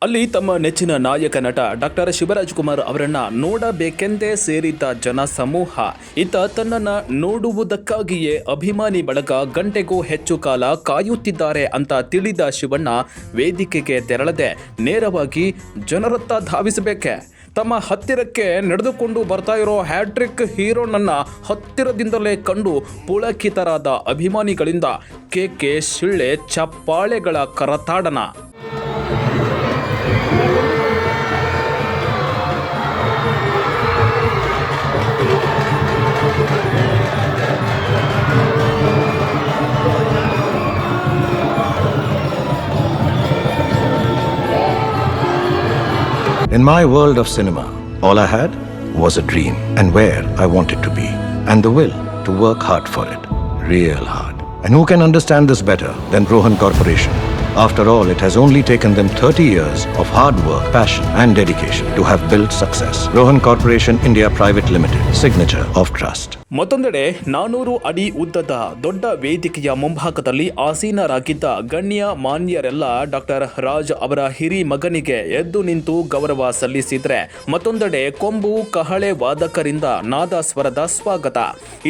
ಅಲ್ಲಿ ತಮ್ಮ ನೆಚ್ಚಿನ ನಾಯಕ ನಟ ಡಾಕ್ಟರ್ ಶಿವರಾಜ್ಕುಮಾರ್ ಅವರನ್ನ ನೋಡಬೇಕೆಂದೇ ಸೇರಿದ್ದ ಜನ ಸಮೂಹ ಇತ್ತ ತನ್ನನ್ನ ನೋಡುವುದಕ್ಕಾಗಿಯೇ ಅಭಿಮಾನಿ ಬಳಗ ಗಂಟೆಗೂ ಹೆಚ್ಚು ಕಾಲ ಕಾಯುತ್ತಿದ್ದಾರೆ ಅಂತ ತಿಳಿದ ಶಿವಣ್ಣ ವೇದಿಕೆಗೆ ತೆರಳದೆ ನೇರವಾಗಿ ಜನರತ್ತ ಧಾವಿಸಬೇಕೆ. ತಮ್ಮ ಹತ್ತಿರಕ್ಕೆ ನಡೆದುಕೊಂಡು ಬರ್ತಾ ಇರೋ ಹ್ಯಾಟ್ರಿಕ್ ಹೀರೋನನ್ನ ಹತ್ತಿರದಿಂದಲೇ ಕಂಡು ಪುಳಕಿತರಾದ ಅಭಿಮಾನಿಗಳಿಂದ ಕೇಕೆ, ಶಿಳ್ಳೆ, ಚಪ್ಪಾಳೆಗಳ ಕರತಾಡನ. In my world of cinema, all I had was a dream and where I wanted to be and the will to work hard for it, real hard. And who can understand this better than Rohan Corporation? After all, it has only taken them 30 years of hard work, passion and dedication to have built success. Rohan Corporation India Private Limited, signature of trust. ಮತ್ತೊಂದೆಡೆ 400 ಅಡಿ ಉದ್ದದ ದೊಡ್ಡ ವೇದಿಕೆಯ ಮುಂಭಾಗದಲ್ಲಿ ಆಸೀನರಾಗಿದ್ದ ಗಣ್ಯ ಮಾನ್ಯರೆಲ್ಲ doctor Raj ಅವರ ಹಿರಿ ಮಗನಿಗೆ ಎದ್ದು ನಿಂತು ಗೌರವ ಸಲ್ಲಿಸಿದ್ರೆ, ಮತ್ತೊಂದೆಡೆ ಕೊಂಬು ಕಹಳೆ ವಾದಕರಿಂದ ನಾದಸ್ವರದ ಸ್ವಾಗತ.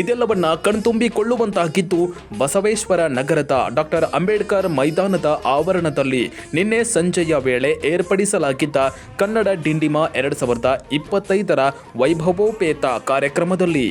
ಇದೆಲ್ಲವನ್ನ ಕಣ್ತುಂಬಿಕೊಳ್ಳುವಂತಾಗಿದ್ದು ಬಸವೇಶ್ವರ ನಗರದ ಡಾಕ್ಟರ್ ಅಂಬೇಡ್ಕರ್ ಮೈದಾನದ ಆವರಣದಲ್ಲಿ ನಿನ್ನೆ ಸಂಜೆಯ ವೇಳೆ ಏರ್ಪಡಿಸಲಾಗಿದ್ದ ಕನ್ನಡ ಡಿಂಡಿಮ 2025ರ ವೈಭವೋಪೇತ ಕಾರ್ಯಕ್ರಮದಲ್ಲಿ.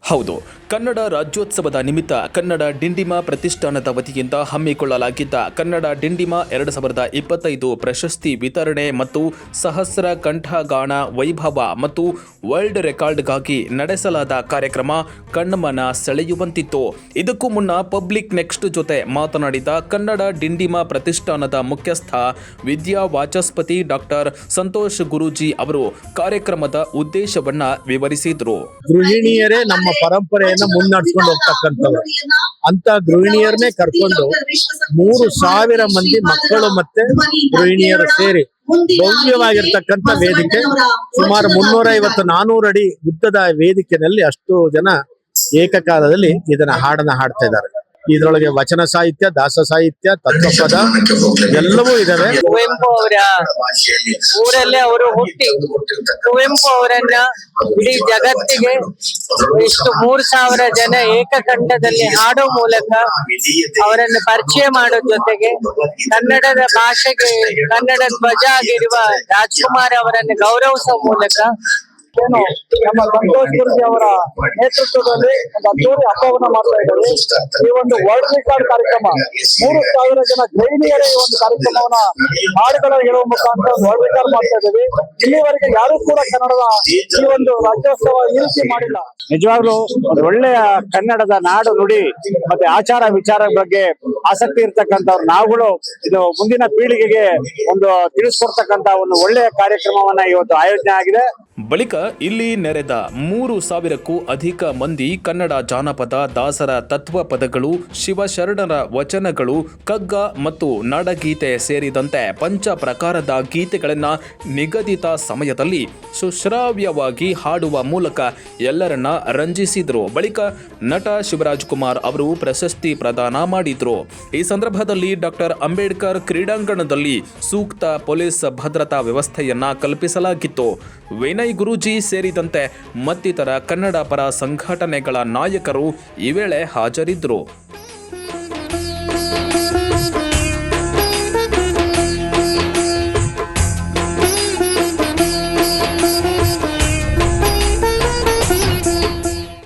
ಹೌದು, ಕನ್ನಡ ರಾಜ್ಯೋತ್ಸವದ ನಿಮಿತ್ತ ಕನ್ನಡ ಡಿಂಡಿಮ ಪ್ರತಿಷ್ಠಾನದ ವತಿಯಿಂದ ಹಮ್ಮಿಕೊಳ್ಳಲಾಗಿದ್ದ ಕನ್ನಡ ಡಿಂಡಿಮ 2025 ಪ್ರಶಸ್ತಿ ವಿತರಣೆ ಮತ್ತು ಸಹಸ್ರ ಕಂಠಗಾನ ವೈಭವ ಮತ್ತು ವರ್ಲ್ಡ್ ರೆಕಾರ್ಡ್ಗಾಗಿ ನಡೆಸಲಾದ ಕಾರ್ಯಕ್ರಮ ಕಣ್ಮನ ಸೆಳೆಯುವಂತಿತ್ತು. ಇದಕ್ಕೂ ಮುನ್ನ ಪಬ್ಲಿಕ್ ನೆಕ್ಸ್ಟ್ ಜೊತೆ ಮಾತನಾಡಿದ ಕನ್ನಡ ಡಿಂಡಿಮ ಪ್ರತಿಷ್ಠಾನದ ಮುಖ್ಯಸ್ಥ ವಿದ್ಯಾ ವಾಚಸ್ಪತಿ ಡಾಕ್ಟರ್ ಸಂತೋಷ್ ಗುರೂಜಿ ಅವರು ಕಾರ್ಯಕ್ರಮದ ಉದ್ದೇಶವನ್ನ ವಿವರಿಸಿದರು. ಗೃಹಿಣಿಯರೇ ನಮ್ಮ ಪರಂಪರೆಯನ್ನ ಮುನ್ನಡೆಸ್ಕೊಂಡು ಹೋಗ್ತಕ್ಕಂಥವ್ರು ಅಂತ ಗೃಹಿಣಿಯರನ್ನೇ ಕರ್ಕೊಂಡು 3,000 ಮಂದಿ ಮಕ್ಕಳು ಮತ್ತೆ ಗೃಹಿಣಿಯರು ಸೇರಿ ಭವ್ಯವಾಗಿರ್ತಕ್ಕಂಥ ವೇದಿಕೆ, ಸುಮಾರು 350-400 ಅಡಿ ಉದ್ದದ ವೇದಿಕೆಯಲ್ಲಿ ಅಷ್ಟು ಜನ ಏಕಕಾಲದಲ್ಲಿ ಇದನ್ನ ಹಾಡನ್ನ ಹಾಡ್ತಾ ಇದ್ದಾರೆ. ಇದರೊಳಗೆ ವಚನ ಸಾಹಿತ್ಯ, ದಾಸ ಸಾಹಿತ್ಯ, ತತ್ವಪದ ಎಲ್ಲವೂ ಇದಾವೆ. ಕುವೆಂಪು ಅವರ ಊರಲ್ಲೇ ಅವರು ಹುಟ್ಟಿ ಕುವೆಂಪು ಅವರನ್ನ ಇಡೀ ಜಗತ್ತಿಗೆ ಇಷ್ಟು 3,000 ಜನ ಏಕಕಂಠದಲ್ಲಿ ಹಾಡೋ ಮೂಲಕ ಅವರನ್ನು ಪರಿಚಯ ಮಾಡೋ ಜೊತೆಗೆ ಕನ್ನಡದ ಭಾಷೆಗೆ ಕನ್ನಡ ಧ್ವಜ ಆಗಿರುವ ರಾಜ್ಕುಮಾರ್ ಅವರನ್ನು ಗೌರವಿಸುವ ಮೂಲಕ ನಮ್ಮ ಸಂತೋಷ್ ಗುರೂಜಿ ಅವರ ನೇತೃತ್ವದಲ್ಲಿ ಒಂದು ಅದ್ದೂರಿ ಹಬ್ಬವನ್ನ ಮಾಡ್ತಾ ಇದ್ದೇವೆ. ಈ ಒಂದು ವರ್ಲ್ಡ್ ರೆಕಾರ್ಡ್ ಕಾರ್ಯಕ್ರಮ 3,000 ಜನ ಗೃಹಿಣಿಯರೇ ಈ ಒಂದು ಕಾರ್ಯಕ್ರಮವನ್ನ ಹಾಡುಗಳ ಹೇಳುವ ಮುಖಾಂತರ ವರ್ಲ್ಡ್ ರೆಕಾರ್ಡ್ ಮಾಡ್ತಾ ಇದ್ದೇವೆ. ಇಲ್ಲಿವರೆಗೆ ಯಾರು ಕೂಡ ಕನ್ನಡದ ಈ ಒಂದು ರಾಜ್ಯೋತ್ಸವ ಈ ರೀತಿ ಮಾಡಿಲ್ಲ. ನಿಜವಾಗ್ಲೂ ಒಂದು ಒಳ್ಳೆಯ ಕನ್ನಡದ ನಾಡು ನುಡಿ ಮತ್ತೆ ಆಚಾರ ವಿಚಾರ ಬಗ್ಗೆ ಆಸಕ್ತಿ ಇರ್ತಕ್ಕಂಥವ್ರು ನಾವುಗಳು ಇದು ಮುಂದಿನ ಪೀಳಿಗೆಗೆ ಒಂದು ತಿಳಿಸ್ಕೊಡ್ತಕ್ಕಂತ ಒಂದು ಒಳ್ಳೆಯ ಕಾರ್ಯಕ್ರಮವನ್ನ ಇವತ್ತು ಆಯೋಜನೆ ಆಗಿದೆ. ಬಳಿಕ ಇಲ್ಲಿ ನೆರೆದ 3,000ಕ್ಕೂ ಅಧಿಕ ಮಂದಿ ಕನ್ನಡ ಜಾನಪದ, ದಾಸರ ತತ್ವ ಪದಗಳು, ಶಿವಶರಣರ ವಚನಗಳು, ಕಗ್ಗ ಮತ್ತು ನಾಡಗೀತೆ ಸೇರಿದಂತೆ ಪಂಚ ಪ್ರಕಾರದ ಗೀತೆಗಳನ್ನ ನಿಗದಿತ ಸಮಯದಲ್ಲಿ ಸುಶ್ರಾವ್ಯವಾಗಿ ಹಾಡುವ ಮೂಲಕ ಎಲ್ಲರನ್ನ ರಂಜಿಸಿದ್ರು. ಬಳಿಕ ನಟ ಶಿವರಾಜ್ಕುಮಾರ್ ಅವರು ಪ್ರಶಸ್ತಿ ಪ್ರದಾನ ಮಾಡಿದ್ರು. ಈ ಸಂದರ್ಭದಲ್ಲಿ ಡಾಕ್ಟರ್ ಅಂಬೇಡ್ಕರ್ ಕ್ರೀಡಾಂಗಣದಲ್ಲಿ ಸೂಕ್ತ ಪೊಲೀಸ್ ಭದ್ರತಾ ವ್ಯವಸ್ಥೆಯನ್ನ ಕಲ್ಪಿಸಲಾಗಿತ್ತು. ವಿನಯ್ ಗುರೂಜಿ ಸೇರಿದಂತೆ ಮತ್ತಿತರ ಕನ್ನಡ ಪರ ಸಂಘಟನೆಗಳ ನಾಯಕರು ಈ ವೇಳೆ ಹಾಜರಿದ್ದರು.